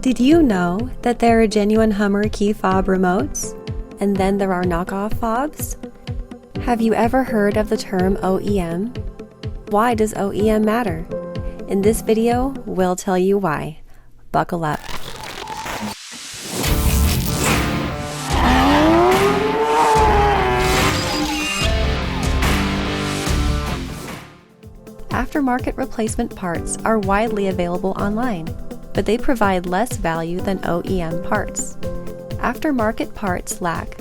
Did you know that there are genuine Hummer key fob remotes? And then there are knockoff fobs? Have you ever heard of the term OEM? Why does OEM matter? In this video, we'll tell you why. Buckle up. Aftermarket replacement parts are widely available online, but they provide less value than OEM parts. Aftermarket parts lack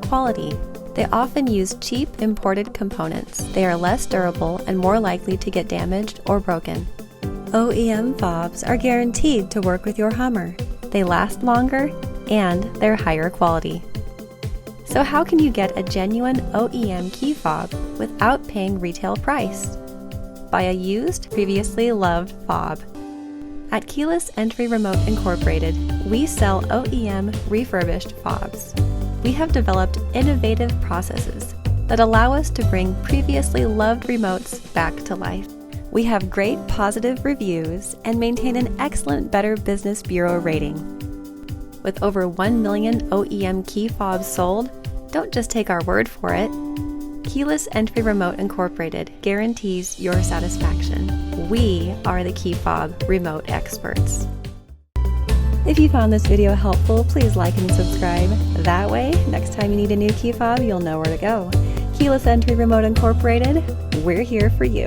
quality. They often use cheap imported components. They are less durable and more likely to get damaged or broken. OEM fobs are guaranteed to work with your Hummer. They last longer and they're higher quality. So how can you get a genuine OEM key fob without paying retail price? Buy a used, previously loved fob. At Keyless Entry Remote Incorporated, we sell OEM refurbished fobs. We have developed innovative processes that allow us to bring previously loved remotes back to life. We have great positive reviews and maintain an excellent Better Business Bureau rating. With over 1 million OEM key fobs sold, don't just take our word for it. Keyless Entry Remote Incorporated guarantees your satisfaction. We are the key fob remote experts. If you found this video helpful, please like and subscribe. That way, next time you need a new key fob, you'll know where to go. Keyless Entry Remote Incorporated, we're here for you.